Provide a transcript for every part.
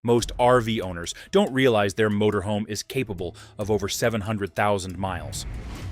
Most RV owners don't realize their motorhome is capable of over 700,000 miles,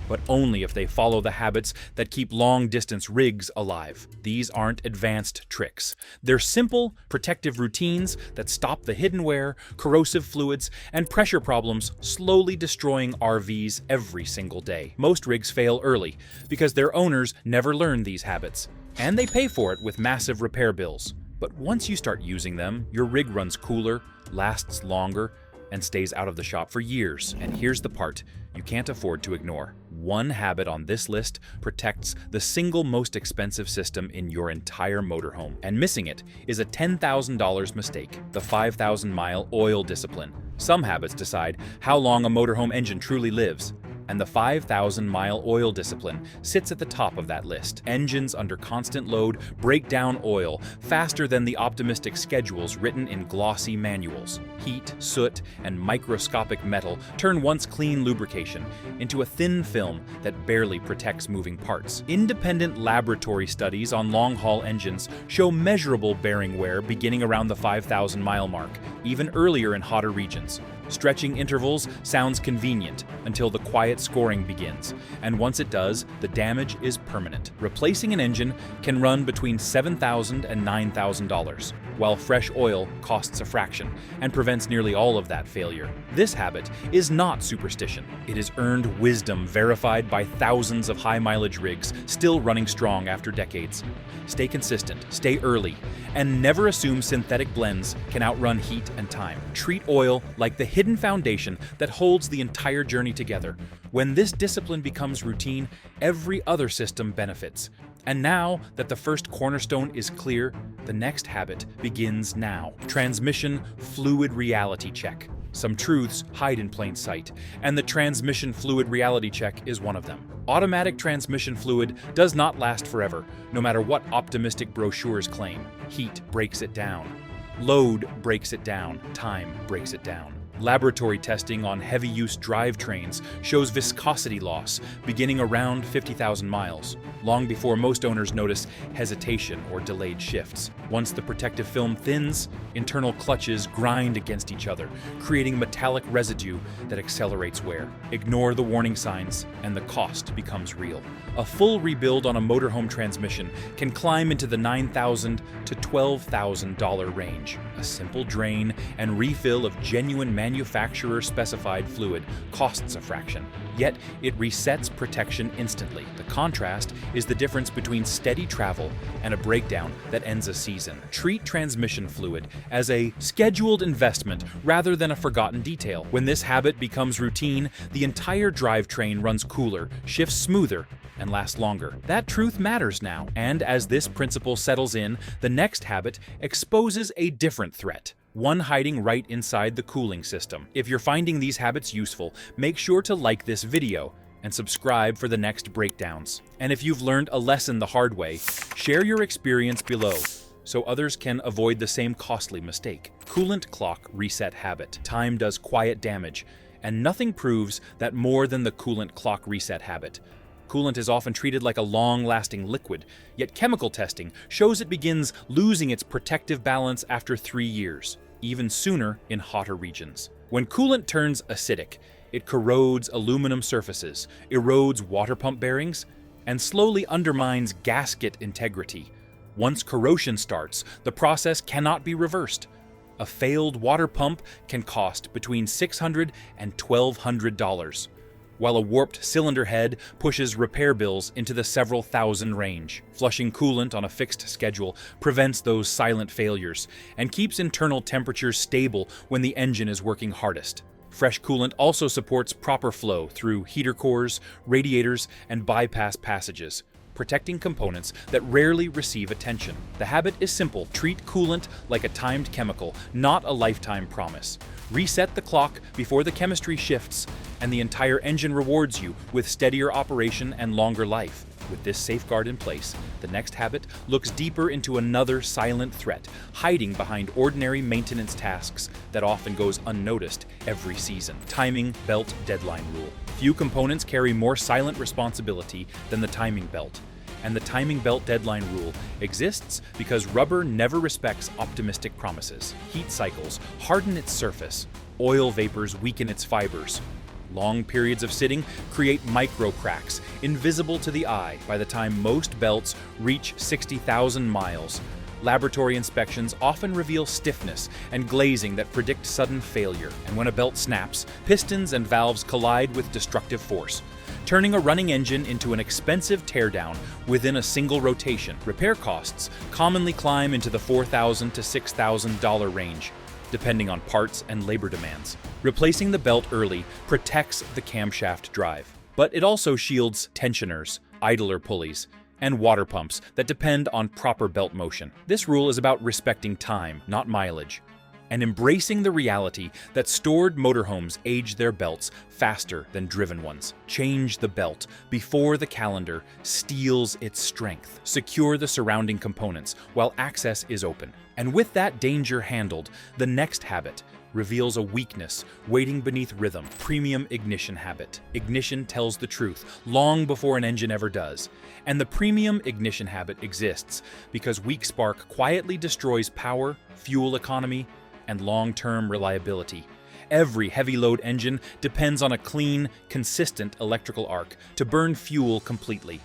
but only if they follow the habits that keep long-distance rigs alive. These aren't advanced tricks. They're simple, protective routines that stop the hidden wear, corrosive fluids, and pressure problems slowly destroying RVs every single day. Most rigs fail early because their owners never learn these habits, and they pay for it with massive repair bills. But once you start using them, your rig runs cooler, lasts longer, and stays out of the shop for years. And here's the part you can't afford to ignore. One habit on this list protects the single most expensive system in your entire motorhome. And missing it is a $10,000 mistake, the 5,000-mile oil discipline. Some habits decide how long a motorhome engine truly lives, and the 5,000-mile oil discipline sits at the top of that list. Engines under constant load break down oil faster than the optimistic schedules written in glossy manuals. Heat, soot, and microscopic metal turn once clean lubrication into a thin film that barely protects moving parts. Independent laboratory studies on long-haul engines show measurable bearing wear beginning around the 5,000-mile mark, even earlier in hotter regions. Stretching intervals sounds convenient until the quiet scoring begins, and once it does, the damage is permanent. Replacing an engine can run between $7,000 and $9,000, while fresh oil costs a fraction and prevents nearly all of that failure. This habit is not superstition. It is earned wisdom verified by thousands of high-mileage rigs still running strong after decades. Stay consistent, stay early, and never assume synthetic blends can outrun heat and time. Treat oil like the hidden foundation that holds the entire journey together. When this discipline becomes routine, every other system benefits. And now that the first cornerstone is clear, the next habit begins now. Transmission fluid reality check. Some truths hide in plain sight, and the transmission fluid reality check is one of them. Automatic transmission fluid does not last forever, no matter what optimistic brochures claim. Heat breaks it down. Load breaks it down. Time breaks it down. Laboratory testing on heavy-use drivetrains shows viscosity loss beginning around 50,000 miles, long before most owners notice hesitation or delayed shifts. Once the protective film thins, internal clutches grind against each other, creating metallic residue that accelerates wear. Ignore the warning signs, and the cost becomes real. A full rebuild on a motorhome transmission can climb into the $9,000 to $12,000 range. A simple drain and refill of genuine manufacturer-specified fluid costs a fraction, yet it resets protection instantly. The contrast is the difference between steady travel and a breakdown that ends a season. Treat transmission fluid as a scheduled investment rather than a forgotten detail. When this habit becomes routine, the entire drivetrain runs cooler, shifts smoother, and lasts longer. That truth matters now, and as this principle settles in, the next habit exposes a different threat, one hiding right inside the cooling system. If you're finding these habits useful, make sure to like this video and subscribe for the next breakdowns. And if you've learned a lesson the hard way, share your experience below so others can avoid the same costly mistake. Coolant clock reset habit. Time does quiet damage, and nothing proves that more than the coolant clock reset habit. Coolant is often treated like a long-lasting liquid, yet chemical testing shows it begins losing its protective balance after 3 years, even sooner in hotter regions. When coolant turns acidic, it corrodes aluminum surfaces, erodes water pump bearings, and slowly undermines gasket integrity. Once corrosion starts, the process cannot be reversed. A failed water pump can cost between $600 and $1,200. While a warped cylinder head pushes repair bills into the several thousand range. Flushing coolant on a fixed schedule prevents those silent failures and keeps internal temperatures stable when the engine is working hardest. Fresh coolant also supports proper flow through heater cores, radiators, and bypass passages, protecting components that rarely receive attention. The habit is simple. Treat coolant like a timed chemical, not a lifetime promise. Reset the clock before the chemistry shifts, and the entire engine rewards you with steadier operation and longer life. With this safeguard in place, the next habit looks deeper into another silent threat, hiding behind ordinary maintenance tasks that often goes unnoticed every season. Timing belt deadline rule. Few components carry more silent responsibility than the timing belt. And the timing belt deadline rule exists because rubber never respects optimistic promises. Heat cycles harden its surface, oil vapors weaken its fibers. Long periods of sitting create micro cracks, invisible to the eye by the time most belts reach 60,000 miles. Laboratory inspections often reveal stiffness and glazing that predict sudden failure. And when a belt snaps, pistons and valves collide with destructive force, turning a running engine into an expensive teardown within a single rotation. Repair costs commonly climb into the $4,000 to $6,000 range, depending on parts and labor demands. Replacing the belt early protects the camshaft drive, but it also shields tensioners, idler pulleys, and water pumps that depend on proper belt motion. This rule is about respecting time, not mileage, and embracing the reality that stored motorhomes age their belts faster than driven ones. Change the belt before the calendar steals its strength. Secure the surrounding components while access is open. And with that danger handled, the next habit reveals a weakness waiting beneath rhythm. Premium ignition habit. Ignition tells the truth long before an engine ever does. And the premium ignition habit exists because weak spark quietly destroys power, fuel economy, and long-term reliability. Every heavy-load engine depends on a clean, consistent electrical arc to burn fuel completely.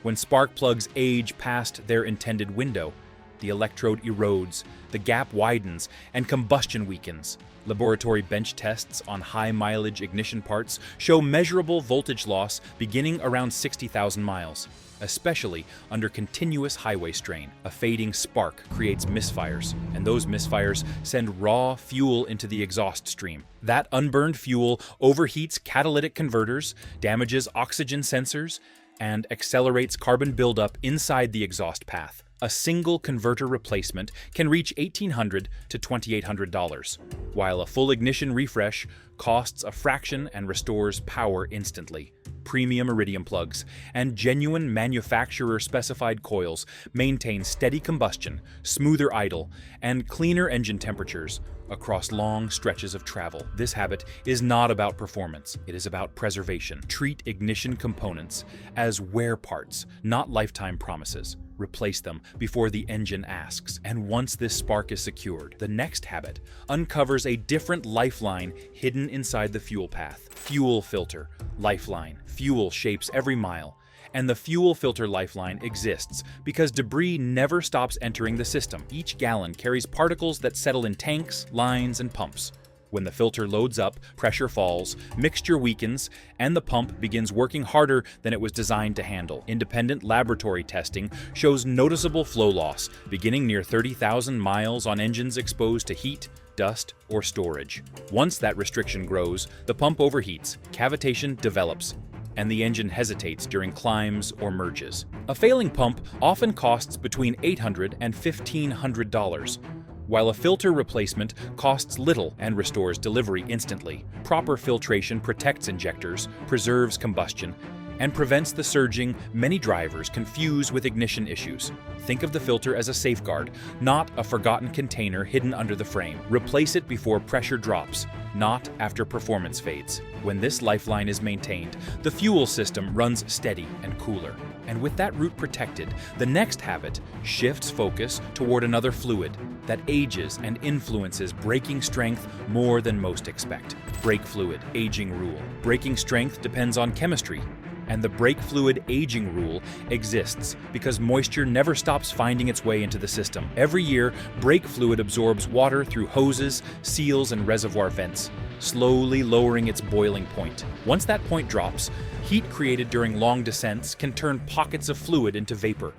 When spark plugs age past their intended window, the electrode erodes, the gap widens, and combustion weakens. Laboratory bench tests on high-mileage ignition parts show measurable voltage loss beginning around 60,000 miles, especially under continuous highway strain. A fading spark creates misfires, and those misfires send raw fuel into the exhaust stream. That unburned fuel overheats catalytic converters, damages oxygen sensors, and accelerates carbon buildup inside the exhaust path. A single converter replacement can reach $1,800 to $2,800, while a full ignition refresh costs a fraction and restores power instantly. Premium iridium plugs and genuine manufacturer-specified coils maintain steady combustion, smoother idle, and cleaner engine temperatures across long stretches of travel. This habit is not about performance, it is about preservation. Treat ignition components as wear parts, not lifetime promises. Replace them before the engine asks. And once this spark is secured, the next habit uncovers a different lifeline hidden inside the fuel path. Fuel filter, lifeline. Fuel shapes every mile, and the fuel filter lifeline exists because debris never stops entering the system. Each gallon carries particles that settle in tanks, lines, and pumps. When the filter loads up, pressure falls, mixture weakens, and the pump begins working harder than it was designed to handle. Independent laboratory testing shows noticeable flow loss, beginning near 30,000 miles on engines exposed to heat, dust, or storage. Once that restriction grows, the pump overheats, cavitation develops, and the engine hesitates during climbs or merges. A failing pump often costs between $800 and $1,500, while a filter replacement costs little and restores delivery instantly. Proper filtration protects injectors, preserves combustion, and prevents the surging many drivers confuse with ignition issues. Think of the filter as a safeguard, not a forgotten container hidden under the frame. Replace it before pressure drops, not after performance fades. When this lifeline is maintained, the fuel system runs steady and cooler. And with that route protected, the next habit shifts focus toward another fluid that ages and influences braking strength more than most expect. Brake fluid aging rule. Braking strength depends on chemistry, and the brake fluid aging rule exists because moisture never stops finding its way into the system. Every year, brake fluid absorbs water through hoses, seals, and reservoir vents, slowly lowering its boiling point. Once that point drops, heat created during long descents can turn pockets of fluid into vapor,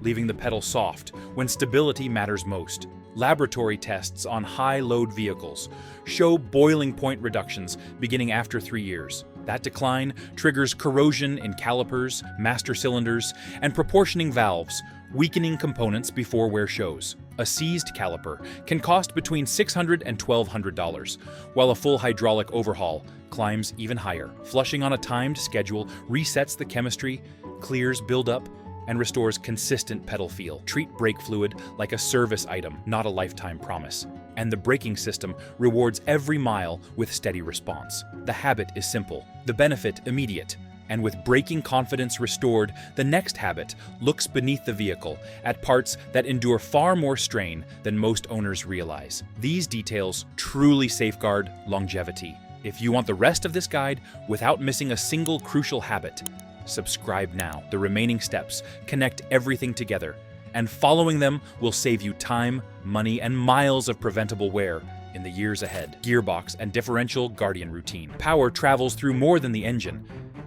leaving the pedal soft when stability matters most. Laboratory tests on high-load vehicles show boiling point reductions beginning after 3 years. That decline triggers corrosion in calipers, master cylinders, and proportioning valves, weakening components before wear shows. A seized caliper can cost between $600 and $1,200, while a full hydraulic overhaul climbs even higher. Flushing on a timed schedule resets the chemistry, clears buildup, and restores consistent pedal feel. Treat brake fluid like a service item, not a lifetime promise. And the braking system rewards every mile with steady response. The habit is simple, the benefit immediate, And with braking confidence restored, the next habit looks beneath the vehicle at parts that endure far more strain than most owners realize. These details truly safeguard longevity. If you want the rest of this guide without missing a single crucial habit, subscribe now. The remaining steps connect everything together, and following them will save you time, money, and miles of preventable wear in the years ahead. Gearbox and differential guardian routine. Power travels through more than the engine,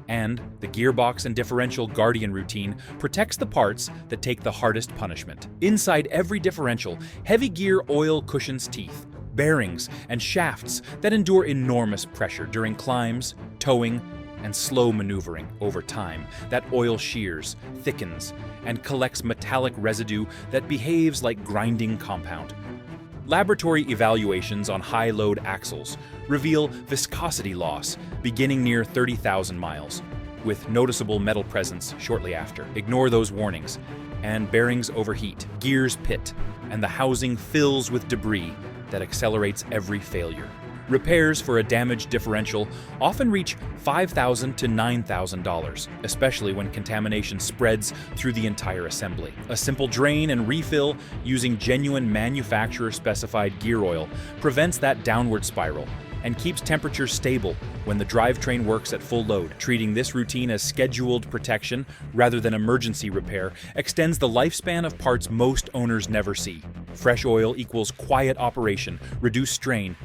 and the gearbox and differential guardian routine protects the parts that take the hardest punishment. Inside every differential, heavy gear oil cushions teeth, bearings, and shafts that endure enormous pressure during climbs, towing, and slow maneuvering. Over time, that oil shears, thickens, and collects metallic residue that behaves like grinding compound. Laboratory evaluations on high-load axles reveal viscosity loss beginning near 30,000 miles, with noticeable metal presence shortly after. Ignore those warnings, and bearings overheat, gears pit, and the housing fills with debris that accelerates every failure. Repairs for a damaged differential often reach $5,000 to $9,000, especially when contamination spreads through the entire assembly. A simple drain and refill using genuine manufacturer-specified gear oil prevents that downward spiral and keeps temperature stable when the drivetrain works at full load. Treating this routine as scheduled protection rather than emergency repair extends the lifespan of parts most owners never see. Fresh oil equals quiet operation, reduced strain,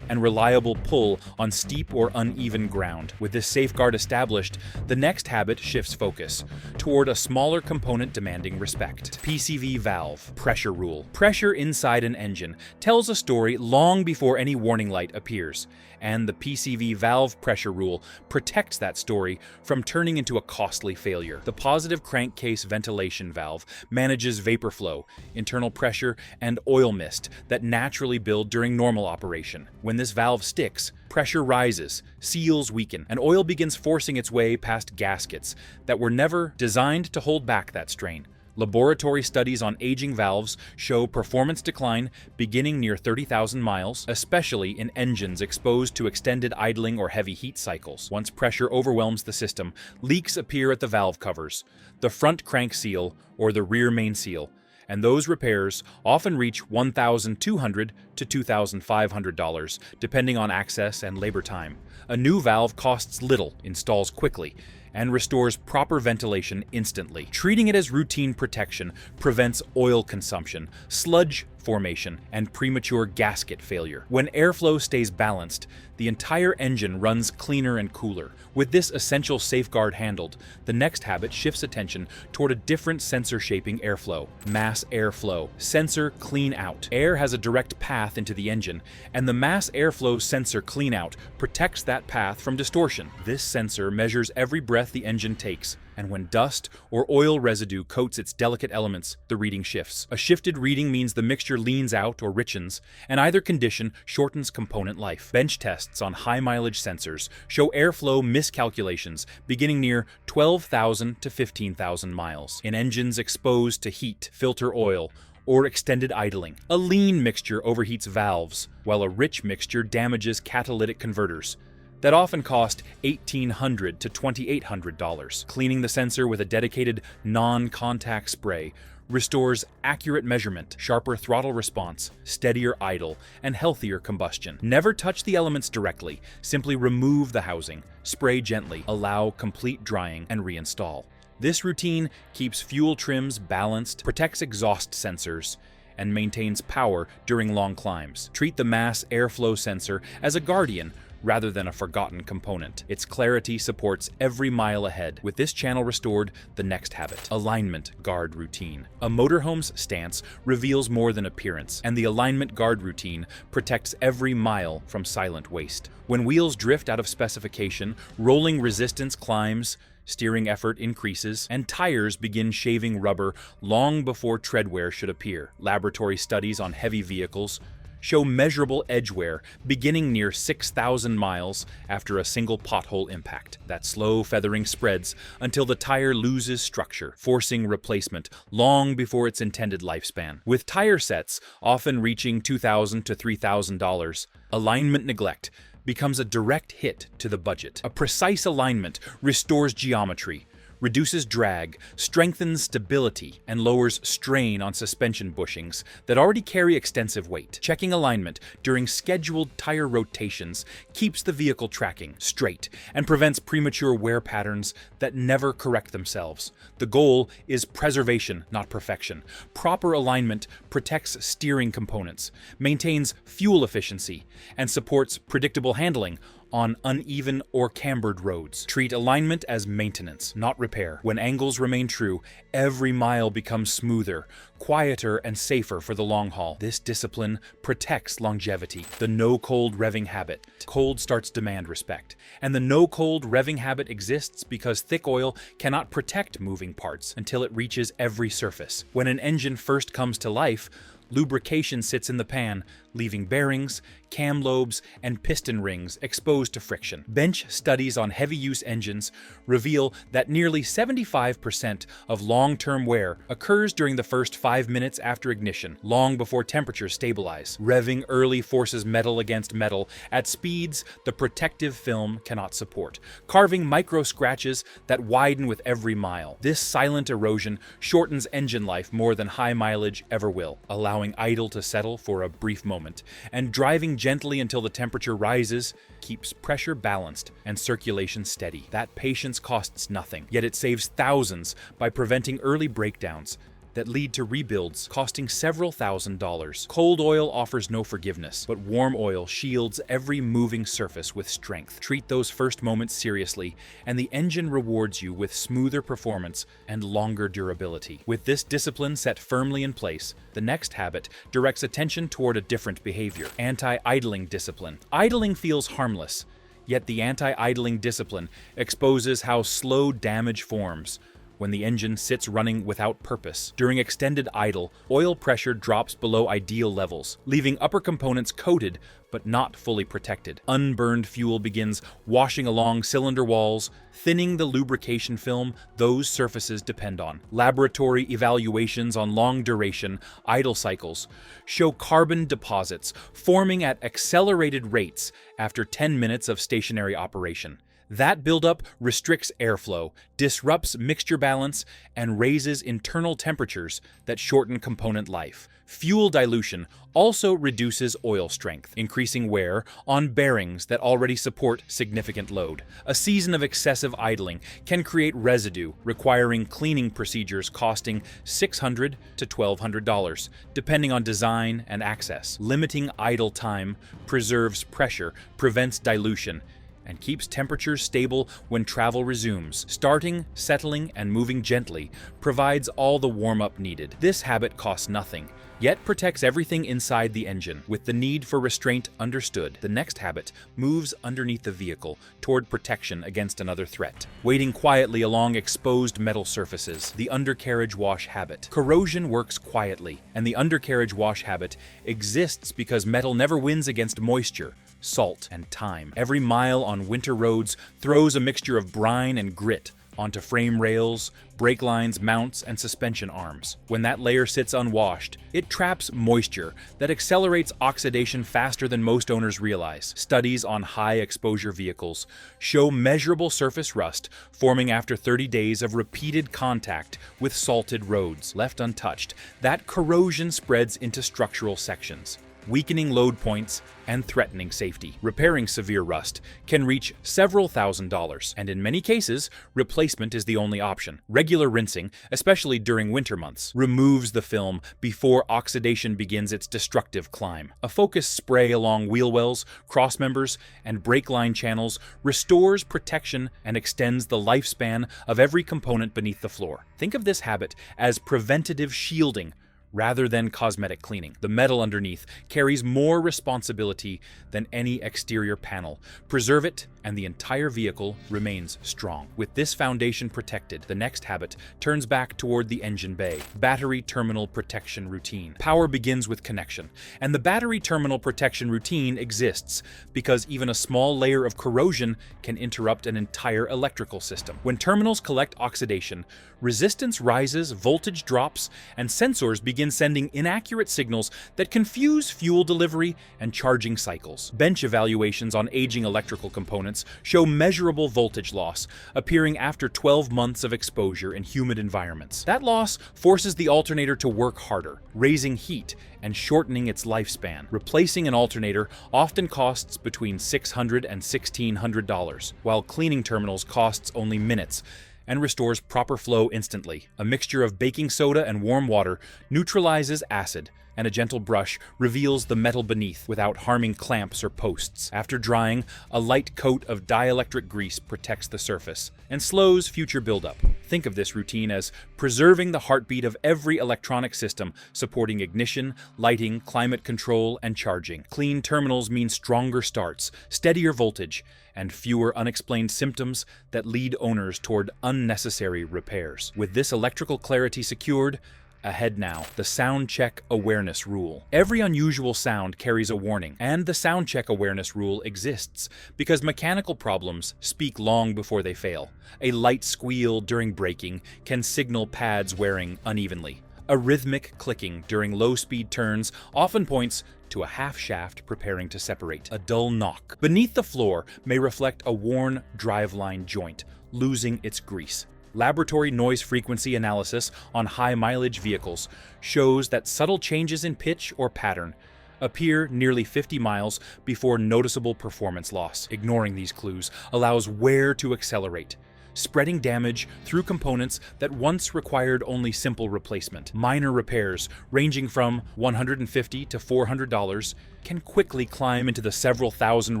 and reliable pull on steep or uneven ground. With this safeguard established, the next habit shifts focus toward a smaller component demanding respect. PCV valve pressure rule. Pressure inside an engine tells a story long before any warning light appears, and the PCV valve pressure rule protects that story from turning into a costly failure. The positive crankcase ventilation valve manages vapor flow, internal pressure, and oil mist that naturally build during normal operation. When this valve sticks, pressure rises, seals weaken, and oil begins forcing its way past gaskets that were never designed to hold back that strain. Laboratory studies on aging valves show performance decline beginning near 30,000 miles, especially in engines exposed to extended idling or heavy heat cycles. Once pressure overwhelms the system, leaks appear at the valve covers, the front crank seal, or the rear main seal, and those repairs often reach $1,200 to $2,500, depending on access and labor time. A new valve costs little, installs quickly, and restores proper ventilation instantly. Treating it as routine protection prevents oil consumption, sludge formation, and premature gasket failure. When airflow stays balanced, the entire engine runs cleaner and cooler. With this essential safeguard handled, the next habit shifts attention toward a different sensor shaping airflow: mass airflow. Sensor clean out. Air has a direct path into the engine, and the mass airflow sensor clean out protects that path from distortion. This sensor measures every breath the engine takes, and when dust or oil residue coats its delicate elements, the reading shifts. A shifted reading means the mixture leans out or richens, and either condition shortens component life. Bench tests on high-mileage sensors show airflow miscalculations beginning near 12,000 to 15,000 miles. In engines exposed to heat, filter oil, or extended idling, a lean mixture overheats valves, while a rich mixture damages catalytic converters that often cost $1,800 to $2,800. Cleaning the sensor with a dedicated non-contact spray restores accurate measurement, sharper throttle response, steadier idle, and healthier combustion. Never touch the elements directly. Simply remove the housing, spray gently, allow complete drying, and reinstall. This routine keeps fuel trims balanced, protects exhaust sensors, and maintains power during long climbs. Treat the mass airflow sensor as a guardian rather than a forgotten component. Its clarity supports every mile ahead. With this channel restored, the next habit: alignment guard routine. A motorhome's stance reveals more than appearance, and the alignment guard routine protects every mile from silent waste. When wheels drift out of specification, rolling resistance climbs, steering effort increases, and tires begin shaving rubber long before tread wear should appear. Laboratory studies on heavy vehicles show measurable edge wear beginning near 6,000 miles after a single pothole impact. That slow feathering spreads until the tire loses structure, forcing replacement long before its intended lifespan. With tire sets often reaching $2,000 to $3,000, alignment neglect becomes a direct hit to the budget. A precise alignment restores geometry, reduces drag, strengthens stability, and lowers strain on suspension bushings that already carry extensive weight. Checking alignment during scheduled tire rotations keeps the vehicle tracking straight and prevents premature wear patterns that never correct themselves. The goal is preservation, not perfection. Proper alignment protects steering components, maintains fuel efficiency, and supports predictable handling on uneven or cambered roads. Treat alignment as maintenance, not repair. When angles remain true, every mile becomes smoother, quieter, and safer for the long haul. This discipline protects longevity. The no-cold revving habit. Cold starts demand respect. And the no-cold revving habit exists because thick oil cannot protect moving parts until it reaches every surface. When an engine first comes to life, lubrication sits in the pan, leaving bearings, cam lobes, and piston rings exposed to friction. Bench studies on heavy-use engines reveal that nearly 75% of long-term wear occurs during the first 5 minutes after ignition, long before temperatures stabilize. Revving early forces metal against metal at speeds the protective film cannot support, carving micro-scratches that widen with every mile. This silent erosion shortens engine life more than high mileage ever will, allowing idle to settle for a brief moment. And driving gently until the temperature rises keeps pressure balanced and circulation steady. That patience costs nothing, yet it saves thousands by preventing early breakdowns that lead to rebuilds costing several $1,000s. Cold oil offers no forgiveness, but warm oil shields every moving surface with strength. Treat those first moments seriously, and the engine rewards you with smoother performance and longer durability. With this discipline set firmly in place, the next habit directs attention toward a different behavior: anti-idling discipline. Idling feels harmless, yet the anti-idling discipline exposes how slow damage forms when the engine sits running without purpose. During extended idle, oil pressure drops below ideal levels, leaving upper components coated but not fully protected. Unburned fuel begins washing along cylinder walls, thinning the lubrication film those surfaces depend on. Laboratory evaluations on long-duration idle cycles show carbon deposits forming at accelerated rates after 10 minutes of stationary operation. That buildup restricts airflow, disrupts mixture balance, and raises internal temperatures that shorten component life. Fuel dilution also reduces oil strength, increasing wear on bearings that already support significant load. A season of excessive idling can create residue, requiring cleaning procedures costing $600 to $1,200, depending on design and access. Limiting idle time preserves pressure, prevents dilution, and keeps temperatures stable when travel resumes. Starting, settling, and moving gently provides all the warm-up needed. This habit costs nothing, yet protects everything inside the engine. With the need for restraint understood, the next habit moves underneath the vehicle toward protection against another threat. Waiting quietly along exposed metal surfaces, the undercarriage wash habit. Corrosion works quietly, and the undercarriage wash habit exists because metal never wins against moisture, salt, and time. Every mile on winter roads throws a mixture of brine and grit onto frame rails, brake lines, mounts, and suspension arms. When that layer sits unwashed, it traps moisture that accelerates oxidation faster than most owners realize. Studies on high-exposure vehicles show measurable surface rust forming after 30 days of repeated contact with salted roads. Left untouched, that corrosion spreads into structural sections, weakening load points and threatening safety. Repairing severe rust can reach several $1,000s, and in many cases, replacement is the only option. Regular rinsing, especially during winter months, removes the film before oxidation begins its destructive climb. A focused spray along wheel wells, crossmembers, and brake line channels restores protection and extends the lifespan of every component beneath the floor. Think of this habit as preventative shielding rather than cosmetic cleaning. The metal underneath carries more responsibility than any exterior panel. Preserve it, and the entire vehicle remains strong. With this foundation protected, the next habit turns back toward the engine bay. Battery terminal protection routine. Power begins with connection, and the battery terminal protection routine exists because even a small layer of corrosion can interrupt an entire electrical system. When terminals collect oxidation, resistance rises, voltage drops, and sensors begin begin sending inaccurate signals that confuse fuel delivery and charging cycles. Bench evaluations on aging electrical components show measurable voltage loss, appearing after 12 months of exposure in humid environments. That loss forces the alternator to work harder, raising heat and shortening its lifespan. Replacing an alternator often costs between $600 and $1,600, while cleaning terminals costs only minutes and restores proper flow instantly. A mixture of baking soda and warm water neutralizes acid, and a gentle brush reveals the metal beneath without harming clamps or posts. After drying, a light coat of dielectric grease protects the surface and slows future buildup. Think of this routine as preserving the heartbeat of every electronic system, supporting ignition, lighting, climate control, and charging. Clean terminals mean stronger starts, steadier voltage, and fewer unexplained symptoms that lead owners toward unnecessary repairs. With this electrical clarity secured, ahead now, the Sound Check Awareness Rule. Every unusual sound carries a warning, and the Sound Check Awareness Rule exists because mechanical problems speak long before they fail. A light squeal during braking can signal pads wearing unevenly. A rhythmic clicking during low-speed turns often points to a half shaft preparing to separate. A dull knock beneath the floor may reflect a worn driveline joint, losing its grease. Laboratory noise frequency analysis on high-mileage vehicles shows that subtle changes in pitch or pattern appear nearly 50 miles before noticeable performance loss. Ignoring these clues allows wear to accelerate, spreading damage through components that once required only simple replacement. Minor repairs, ranging from $150 to $400, can quickly climb into the several thousand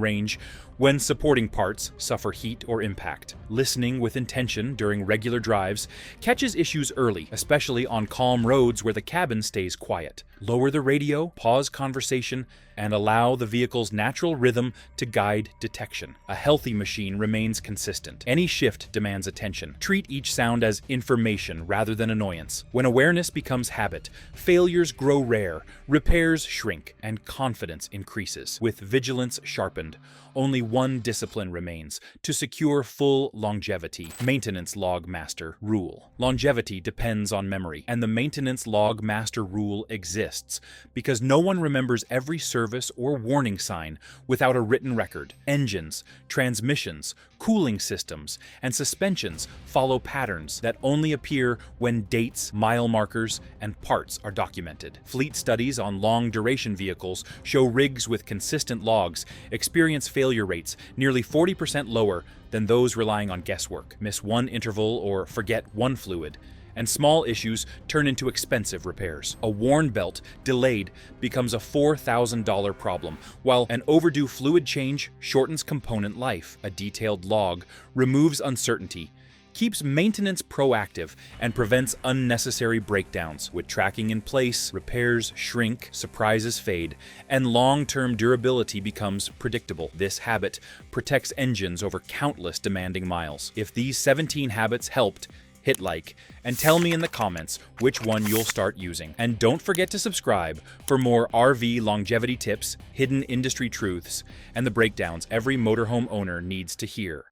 range when supporting parts suffer heat or impact. Listening with intention during regular drives catches issues early, especially on calm roads where the cabin stays quiet. Lower the radio, pause conversation, and allow the vehicle's natural rhythm to guide detection. A healthy machine remains consistent. Any shift demands attention. Treat each sound as information rather than annoyance. When awareness becomes habit, failures grow rare, repairs shrink, and confidence increases. With vigilance sharpened, only one discipline remains to secure full longevity. Maintenance Log Master Rule. Longevity depends on memory, and the Maintenance Log Master Rule exists because no one remembers every service or warning sign without a written record. Engines, transmissions, cooling systems, and suspensions follow patterns that only appear when dates, mile markers, and parts are documented. Fleet studies on long-duration vehicles show rigs with consistent logs experience failure rates nearly 40% lower than those relying on guesswork. Miss one interval or forget one fluid, and small issues turn into expensive repairs. A worn belt, delayed, becomes a $4,000 problem, while an overdue fluid change shortens component life. A detailed log removes uncertainty, keeps maintenance proactive, and prevents unnecessary breakdowns. With tracking in place, repairs shrink, surprises fade, and long-term durability becomes predictable. This habit protects engines over countless demanding miles. If these 17 habits helped, hit like, and tell me in the comments which one you'll start using. And don't forget to subscribe for more RV longevity tips, hidden industry truths, and the breakdowns every motorhome owner needs to hear.